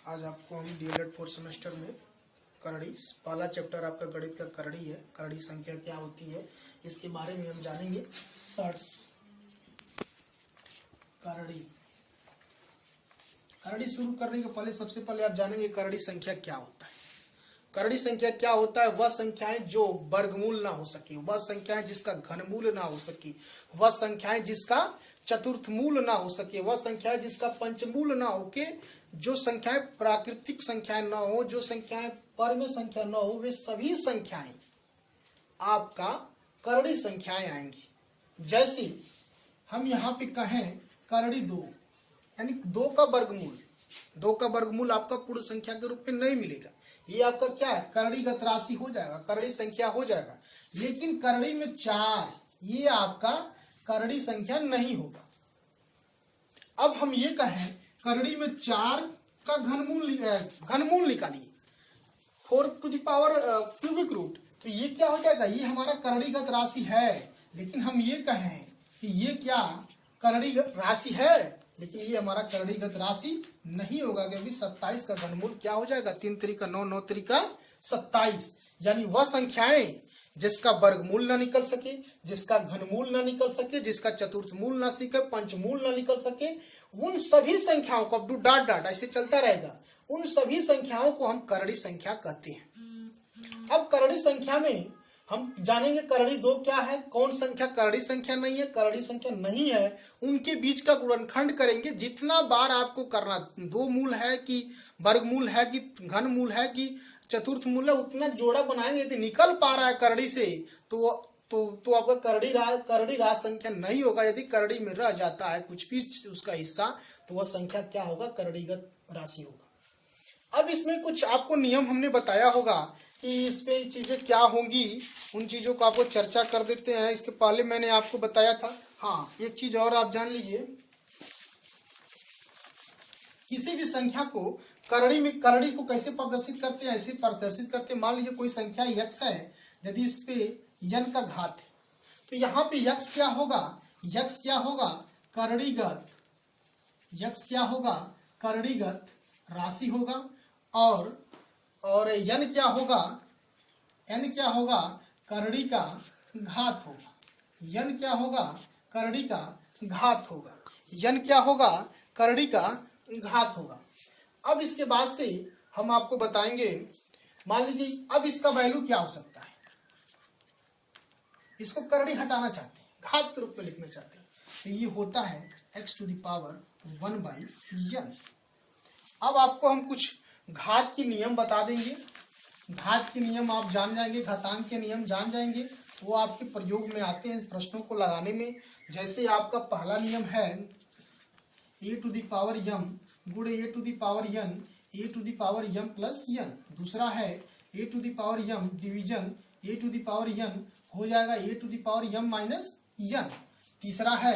आज आपको हम डीएलएड 4 सेमेस्टर में करड़ी पहला चैप्टर आपका गणित का करड़ी है। करड़ी संख्या क्या होती है इसके बारे में हम जानेंगे। सर्ट्स करड़ी करड़ी शुरू करने के पहले सबसे पहले आप जानेंगे करड़ी संख्या क्या होता है। करड़ी संख्या क्या होता है? वह संख्याएं जो वर्गमूल ना हो सके, वह संख्याएं जिसका घनमूल ना हो सके, वह संख्याएं जिसका चतुर्थ मूल ना हो सके, वह संख्याएं जिसका पंचमूल ना हो के, जो संख्याएं प्राकृतिक संख्याएं ना हो, जो संख्याएं परम संख्या ना हो, वे सभी संख्याएं आपका करड़ी संख्याएं आएंगी। जैसे हम यहाँ पे कहें करड़ी 2 यानी 2 का वर्गमूल, 2 का वर्गमूल आपका पूर्ण संख्या के रूप में नहीं मिलेगा। ये आपका क्या है? करड़ीगत राशि हो जाएगा, करड़ी संख्या हो जाएगा। लेकिन करड़ी में 4 ये आपका करड़ी संख्या नहीं होगा। अब हम ये कहें करड़ी में 4 का घनमूल निकालिए 4 to the power cubic root, तो ये क्या हो जाएगा? ये हमारा करड़ीगत राशि है। लेकिन हम ये कहें कि ये क्या करड़ीगत राशि है, लेकिन ये हमारा करड़ीगत राशि नहीं होगा, क्योंकि 27 का घनमूल क्या हो जाएगा? 3 त्रिका 9, 9 त्रिका 27। यानी वह संख्याएं जिसका वर्गमूल ना निकल सके, जिसका घनमूल ना निकल सके, जिसका चतुर्थ मूल ना सीखे, पंचमूल ना निकल सके, उन सभी संख्याओं को अब डॉट डॉट ऐसे चलता रहेगा, उन सभी संख्याओं को हम करड़ी संख्या कहते हैं। अब करड़ी संख्या में हम जानेंगे करड़ी 2 क्या है, कौन संख्या करड़ी संख्या नहीं है, करड़ी संख्या नहीं है, उनके बीच का गुणनखंड करेंगे। जितना बार आपको करना, 2 मूल है कि वर्गमूल है कि घनमूल है कि चतुर्थ मूल है, उतना जोड़ा बनाएंगे। यदि निकल पा रहा है करड़ी से तो आपका करड़ी राशि संख्या नहीं होगा। यदि करड़ी में रह जाता है कुछ भी उसका हिस्सा, तो वह संख्या क्या होगा? करड़ीगत राशि होगा। अब इसमें कुछ आपको नियम हमने बताया होगा कि इस पे चीजें क्या होंगी, उन चीजों को आपको चर्चा कर देते हैं। इसके पहले मैंने आपको बताया था। हाँ, एक चीज और आप जान लीजिए, किसी भी संख्या को करड़ी को कैसे प्रदर्शित करते हैं? ऐसे प्रदर्शित करते हैं। मान लीजिए कोई संख्या x है, यदि इस पे n का घात है, तो यहाँ पे x क्या होगा? x क्या होगा? करड़ीगत, x क्या होगा? करड़ीगत राशि होगा। और n क्या होगा? n क्या होगा? करड़ी का घात होगा। n क्या होगा? करड़ी का घात होगा। n क्या होगा? करड़ी का घात होगा। अब इसके बाद से हम आपको बताएंगे, मान लीजिए अब इसका वैल्यू क्या हो सकता है। इसको करड़ी हटाना चाहते हैं, घात के रूप में लिखना चाहते हैं, तो ये होता है x to the power 1/n। अब आपको हम कुछ घात के नियम बता देंगे। घात के नियम आप जान जाएंगे, घातांक के नियम जान जाएंगे, वो आपके प्रयोग में आते हैं प्रश्नों को लगाने में। जैसे आपका पहला नियम है a to the power m गुणे a to the power n, a to the power m plus n। दूसरा है a to the power m division a to the power n हो जाएगा a to the power m minus n। तीसरा है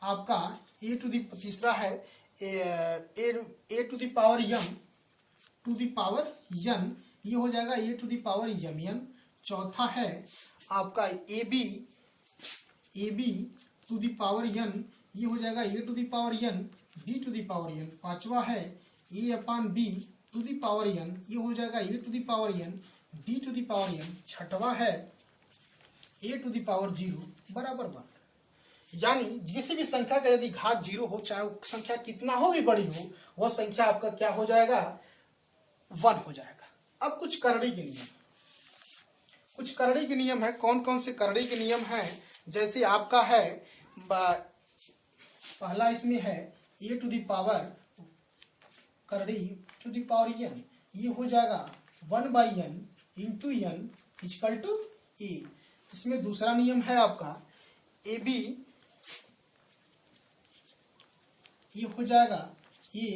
आपका तीसरा है a to the power m to the power n, ये हो जाएगा a to the power mn। चौथा है आपका ab to the power n, ये हो जाएगा a to the power n b to the power n। पांचवा है a/b to the power n, ये हो जाएगा a to the power n b to the power n। छठवा है a टू द पावर 0 बराबर 1। यानी किसी भी संख्या का यदि घात 0 हो, चाहे वो संख्या कितना हो भी बड़ी हो, वह संख्या आपका क्या हो जाएगा? 1 हो जाएगा। अब कुछ करड़ी के नियम, कुछ करड़ी के नियम है। कौन कौन से करड़ी के नियम हैं? जैसे आपका है पहला इसमें है a टू द पावर करड़ी टू द पावर n, ये हो जाएगा 1/n into n equal to a। इसमें दूसरा नियम है आपका ab, ये हो जाएगा a।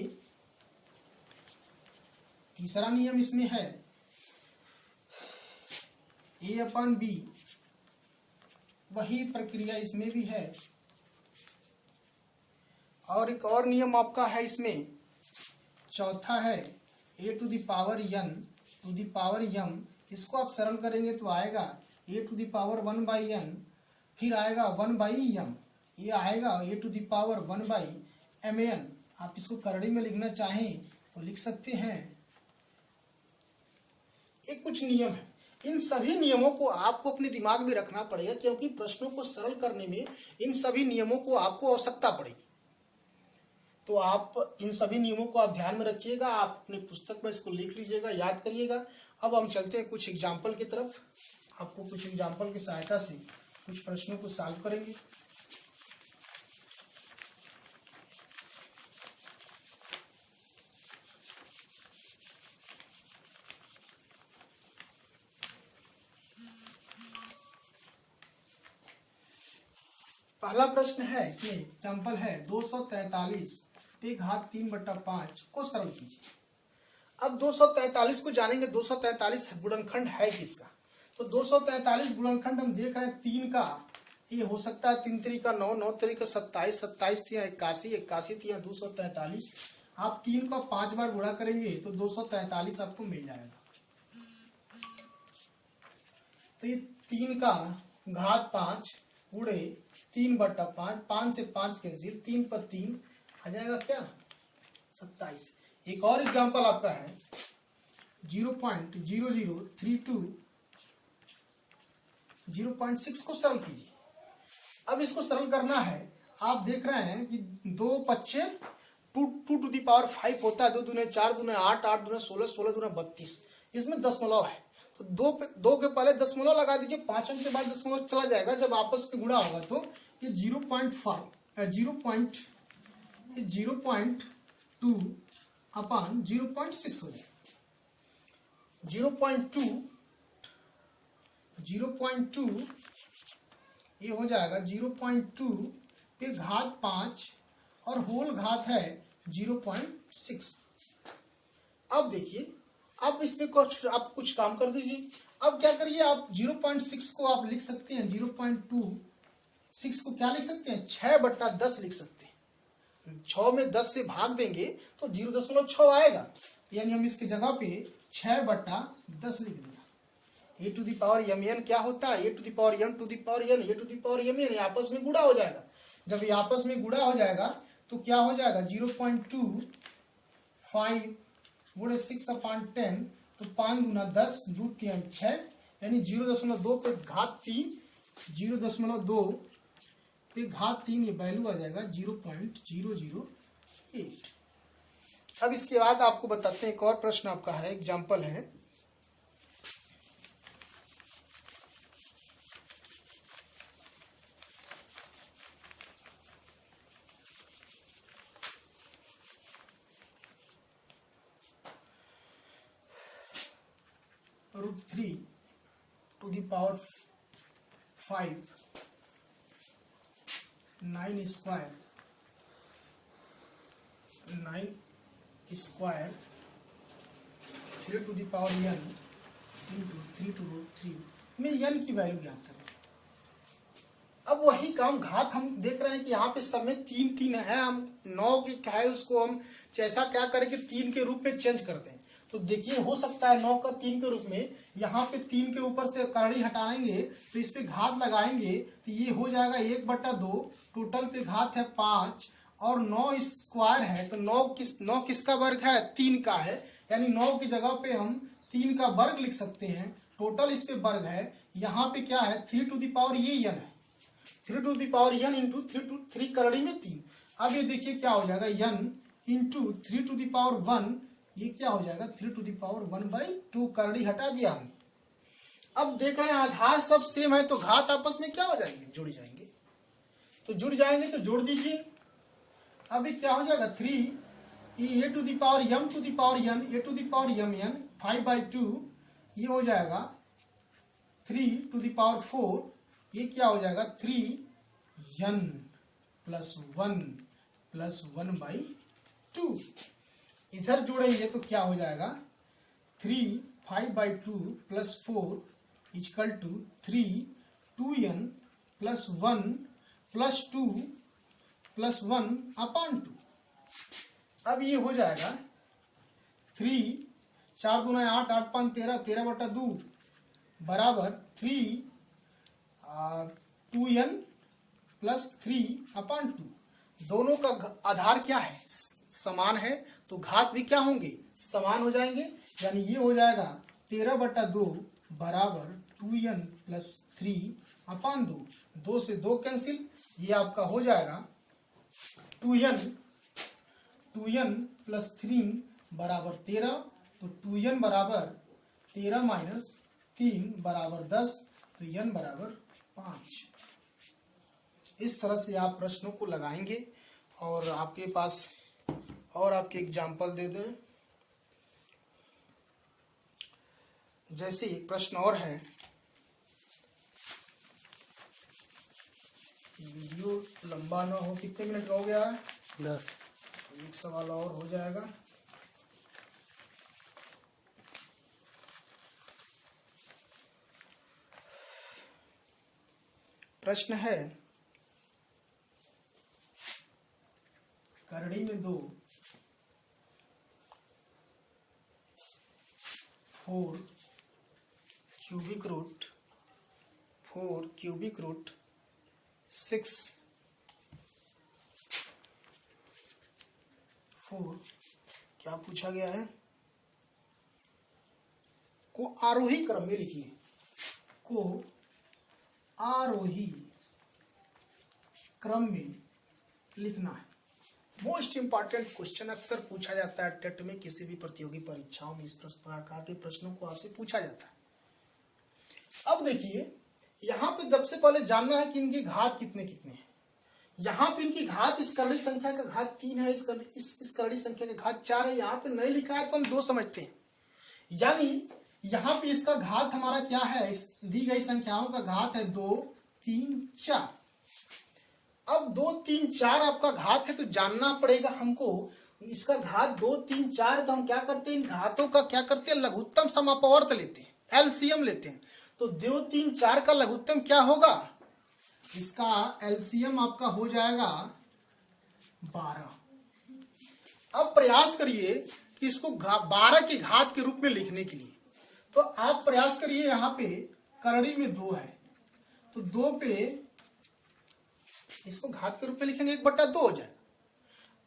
तीसरा नियम इसमें है a/b, वही प्रक्रिया इसमें भी है। और एक और नियम आपका है इसमें, चौथा है a to the power n to the power m। इसको आप सरल करेंगे तो आएगा a to the power 1/n, फिर आएगा 1/m, ये आएगा a to the power 1/mn। आप इसको करड़ी में लिखना चाहें तो लिख सकते हैं ये कुछ नियम है। इन सभी नियमों को आपको अपने दिमाग में रखना पड़ेगा, क्योंकि प्रश्नों को सरल करने में इन सभी नियमों को आपको आवश्यकता पड़ेगी। तो आप इन सभी नियमों को आप ध्यान में रखिएगा, आप अपनी पुस्तक में इसको लिख लीजिएगा, याद करिएगा। अब हम चलते हैं कुछ एग्जाम्पल की तरफ। आपको कुछ एग्जाम्पल की सहायता से कुछ प्रश्नों को सॉल्व करेंगे। पहला प्रश्न है, इसमें एग्जाम्पल है 243 पे घात 3/5 को सरल कीजिए। अब 243 को जानेंगे, 243 गुणनखंड है किसका। तो 243 गुणनखंड हम देख रहे हैं 3 का, ये हो सकता है 3 3 का 9, 9 3 का 27, 27 3 81, 81 3 243। आप 3 का 5 बार गुणा करेंगे तो 243 आपको मिल जाएगा। तो ये 3 का घात 5 गुणे 3/5, 5 से 5 कैंसिल, 3 पर 3 आ जाएगा क्या 27। एक और एग्जांपल आपका है 0.0032 0.6 को सरल कीजिए। अब इसको सरल करना है, आप देख रहे हैं कि 2 पच्चे 2 टू दी पावर 5 होता है, 2 दूने 4 दूने 8, 8 दूने 16, 16 दूने 32। इसमें दशमलव है तो दो के पहले दशमलव लगा दीजिए, 5 अंक के बाद दशमलव चला जाएगा। जब आपस में गुणा होगा तो ये 0.2 अपान 0.6 हो जाएगा। 0.2 ये हो जाएगा 0.2 पे घात 5 और होल घात है 0.6। अब देखिए, अब इसमें आप कुछ काम कर दीजिए। अब क्या करिए, आप 0.6 को आप लिख सकते हैं 0.26 को क्या लिख सकते हैं 6/10 लिख सकते हैं। 6 में 10 से भाग देंगे तो 0.6 आएगा, यानी हम इसकी जगह पे 6/10 लिख दिया। A to the power mn क्या होता है, a to the power m to the power n, a to the power mn आपस में गुणा हो जाएगा। जब ये आपस में गुणा हो जाएगा तो क्या हो जाएगा 0.25 गुणे 6/10, तो 5 गुना 10, 2 3 6, यानी 0.2 पे घात 3, 0.2 पे घात 3 ये वैल्यू आ जाएगा 0.008। अब इसके बाद आपको बताते हैं एक और प्रश्न आपका है, एग्जाम्पल है 3 to the power 5 9 square 3 to the power n into 3 to root 3 में n की वैल्यू ज्ञात करें। अब वही काम घात हम देख रहे हैं कि यहाँ पे सब में 3 3 है, हम 9 की क्या है उसको हम जैसा क्या करें कि 3 के रूप में चेंज कर दें। तो देखिए हो सकता है 9 का 3 के रूप में, यहाँ पे 3 के ऊपर से करड़ी हटाएंगे तो इस पे घात लगाएंगे तो ये हो जाएगा 1/2, टोटल पे घात है 5 और 9 स्क्वायर है तो 9 किसका वर्ग है 3 का है, यानी 9 की जगह पे हम 3 का वर्ग लिख सकते हैं। टोटल इस पे वर्ग है, यहाँ पे क्या है 3 टू दी पावर ये n है, 3 to the power n into 3 करड़ी में 3। अब ये देखिए क्या हो जाएगा n into 3 to the power 1, ये क्या हो जाएगा 3 टू दी पावर 1/2, करड़ी हटा दिया हमने। अब देख रहे हैं आधार सब सेम है तो घात आपस में क्या हो जाएंगे जुड़ जाएंगे, तो जुड़ जाएंगे तो जोड़ दीजिए। अभी क्या हो जाएगा 3 a to the power m to the power n, a to the power mn 5/2, ये हो जाएगा 3 टू दी पावर 4, ये क्या हो जाएगा 3n प्लस 1 प्लस 1/2। इधर जोड़ेंगे तो क्या हो जाएगा 3 5/2 plus 4 equal to 3 2n plus 1 plus 2 plus 1/2। अब ये हो जाएगा 3 4 दूना 8, 8 5 13, 13/2 बराबर 3 2n प्लस 3/2। दोनों का आधार क्या है समान है तो घात भी क्या होंगे, समान हो जाएंगे। यानी ये हो जाएगा 13/2 बराबर 2n प्लस 3/2, 2 से 2 कैंसिल, ये आपका हो जाएगा 2n प्लस 3 बराबर 13, तो 2n बराबर 13 माइनस 3 बराबर 10, तो n बराबर 5। इस तरह से आप प्रश्नों को लगाएंगे। और आपके पास और आपके एग्जाम्पल दे दें, जैसे एक प्रश्न और है, वीडियो लंबा ना हो। कितने मिनट का हो गया है? 10। एक सवाल और हो जाएगा। प्रश्न है, करड़ी में 2 4 क्यूबिक रूट 6 4 क्या पूछा गया है, को आरोही क्रम में लिखिए, को आरोही क्रम में लिखना है। मोस्ट इंपॉर्टेंट क्वेश्चन अक्सर पूछा जाता है टेट में, किसी भी प्रतियोगी परीक्षाओं में इस प्रकार के प्रश्नों को आपसे पूछा जाता है। अब देखिए, यहाँ पे सबसे पहले जानना है कि इनकी घात कितने कितने हैं। यहाँ पे इनकी घात, इस करड़ी संख्या का घात 3 है, इस करड़ी संख्या का घात 4 है। यहाँ पे नहीं लिखा है तो हम 2 समझते हैं। यानी यहाँ पे इसका घात हमारा क्या है, इस दी गई संख्याओं का घात है 2 3 4। अब 2 3 4 आपका घात है, तो जानना पड़ेगा हमको इसका घात 2 3 4। तो हम क्या करते हैं, इन घातों का क्या करते हैं, लघुत्तम समापवर्त लेते हैं, एलसीएम लेते हैं। तो 2 3 4 का लघुत्तम क्या होगा, इसका एलसीएम आपका हो जाएगा 12। अब प्रयास करिए कि इसको 12 की घात के रूप में लिखने के लिए। तो आप प्रयास करिए, यहाँ पे करड़ी में 2 है, तो 2 पे इसको घात के रूप में लिखेंगे 1/2 हो जाएगा।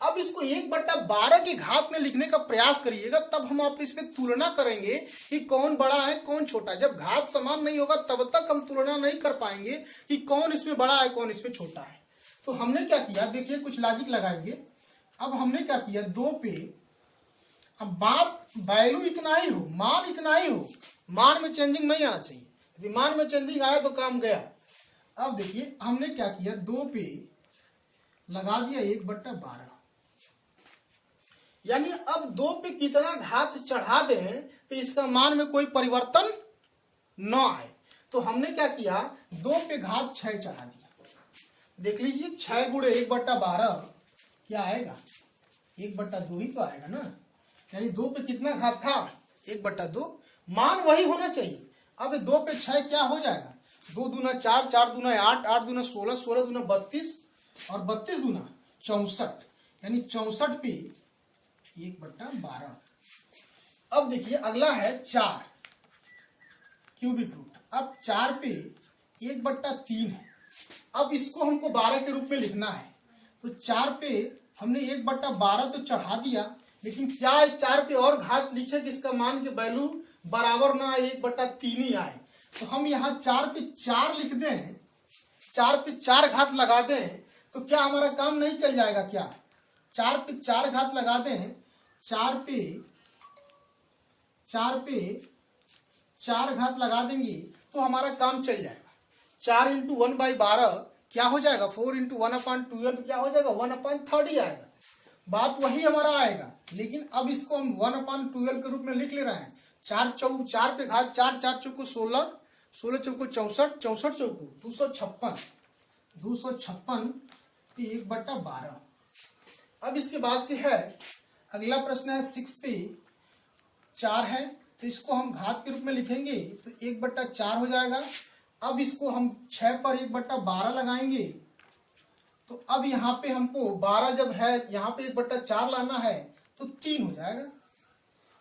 अब इसको 1/12 की घात में लिखने का प्रयास करिएगा, तब हम आप इसमें तुलना करेंगे कि कौन बड़ा है कौन छोटा है। जब घात समान नहीं होगा तब तक हम तुलना नहीं कर पाएंगे कि कौन इसमें बड़ा है कौन इसमें छोटा है। तो हमने क्या किया, देखिए कुछ लॉजिक लगाएंगे। अब हमने क्या किया, 2 पे, अब बात वैल्यू इतना ही हो, मान इतना ही हो, मान में चेंजिंग नहीं आना चाहिए। यदि मान में चेंजिंग आया तो काम गया। अब देखिए हमने क्या किया, 2 पे लगा दिया 1/12। यानी अब 2 पे कितना घात चढ़ा दें तो इसका मान में कोई परिवर्तन न आए। तो हमने क्या किया, 2 पे घात 6 चढ़ा दिया। देख लीजिए 6 गुणे 1/12 क्या आएगा, 1/2 ही तो आएगा ना। यानी 2 पे कितना घात था, 1/2, मान वही होना चाहिए। अब 2 पे 6 क्या हो जाएगा, 2 दूना 4, 4 दूना 8, 8 दूना 16, 16 दूना 32 और 32 दूना 64। यानी 64 पे 1/12। अब देखिए अगला है 4 क्यूबिक रूट। अब 4 पे 1/3 है। अब इसको हमको 12 के रूप में लिखना है। तो 4 पे हमने 1/12 तो चढ़ा दिया, लेकिन क्या 4 पे और घात लिखे कि इसका मान के वैल्यू बराबर ना आए, 1/3 ही आए। तो हम यहाँ 4 पे 4 लिख दें, 4 पे 4 घात लगा दें, तो क्या हमारा काम नहीं चल जाएगा क्या। 4 पे 4 घात लगा दें, 4 पे 4 घात लगा देंगे तो हमारा काम चल जाएगा। 4 × 1/12 क्या हो जाएगा, 4 × 1/12 क्या हो जाएगा, 1/3 ही आएगा। बात वही हमारा आएगा, लेकिन अब इसको हम 1/12 के रूप में लिख ले रहे हैं। 4 पे घात 4, 4 चौको 16, 16 चौको 64, 64 चौको 256, 256 पे 1/12। अब इसके बाद से है अगला प्रश्न है 6 पे 4 है, तो इसको हम घात के रूप में लिखेंगे तो 1/4 हो जाएगा। अब इसको हम 6 पर 1/12 लगाएंगे, तो अब यहाँ पे हमको 12 जब है यहाँ पे 1/4 लाना है तो 3 हो जाएगा।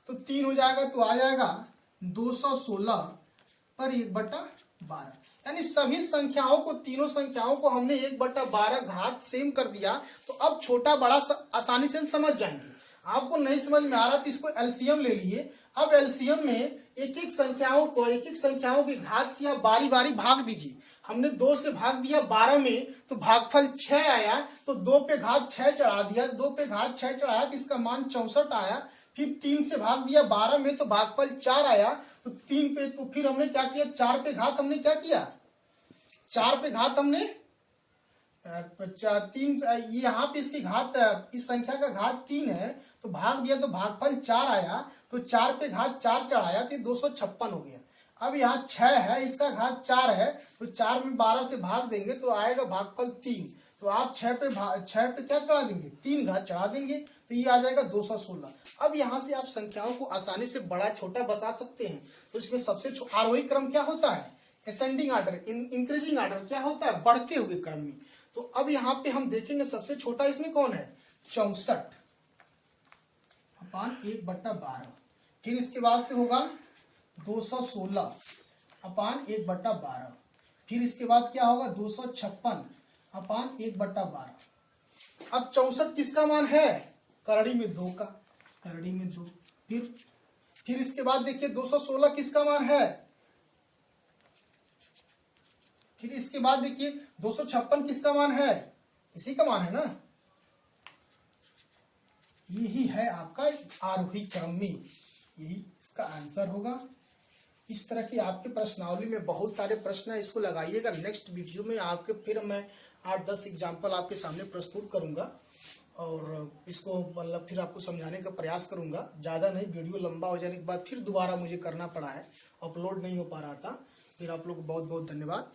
तो 3 हो जाएगा तो आ जाएगा 216 पर 1/12। यानी सभी संख्याओं को, तीनों संख्याओं को हमने 1/12 घात सेम कर दिया। तो अब छोटा बड़ा आसानी से हम समझ जाएंगे। आपको नहीं समझ में आ रहा तो इसको एलसीएम ले लिए। अब एलसीएम में एक एक संख्याओं की घात से आप बारी बारी भाग दीजिए। हमने 2 से भाग दिया 12 में तो भागफल 6 आया, तो 2 पे घात 6 चढ़ा दिया, 2 पे घात 6 चढ़ाया तो इसका मान 64 आया। फिर 3 से भाग दिया 12 में तो भागफल 4 आया, तो 3 पे, तो फिर हमने क्या किया, 4 पे घात हमने क्या किया, 4 पे घात हमने 3, यहाँ पे इसकी घात, इस संख्या का घात 3 है तो भाग दिया तो भागफल 4 आया, तो 4 पे घात 4 चढ़ाया तो 256 हो गया। अब यहाँ 6 है, इसका घात 4 है, तो 4 में 12 से भाग देंगे तो आएगा भागफल 3। तो आप 6 पे क्या चढ़ा देंगे, 3 घात चढ़ा देंगे, तो ये आ जाएगा 216। अब यहाँ से आप संख्याओं को आसानी से बड़ा छोटा बसा सकते हैं। तो इसमें सबसे आरोही क्रम क्या होता है, असेंडिंग ऑर्डर, इंक्रीजिंग ऑर्डर क्या होता है, बढ़ते हुए क्रम में। तो अब यहाँ पे हम देखेंगे सबसे छोटा इसमें कौन है, 64/1/12। फिर इसके बाद से होगा 216/1/12। फिर इसके बाद क्या होगा, 256/1/12। अब 64 किसका मान है, करड़ी में 2 का, करड़ी में 2। फिर इसके बाद देखिए 216 किसका मान है, फिर इसके बाद देखिए 256 किसका मान है, इसी का मान है ना, यही है आपका आरोही क्रम में, यही इसका आंसर होगा। इस तरह की आपके प्रश्नावली में बहुत सारे प्रश्न है, इसको लगाइएगा। नेक्स्ट वीडियो में आपके फिर मैं 8-10 एग्जाम्पल आपके सामने प्रस्तुत करूंगा और इसको मतलब फिर आपको समझाने का प्रयास करूंगा। ज्यादा नहीं, वीडियो लंबा हो जाने के बाद फिर दोबारा मुझे करना पड़ा है, अपलोड नहीं हो पा रहा था। फिर आप लोग बहुत बहुत धन्यवाद।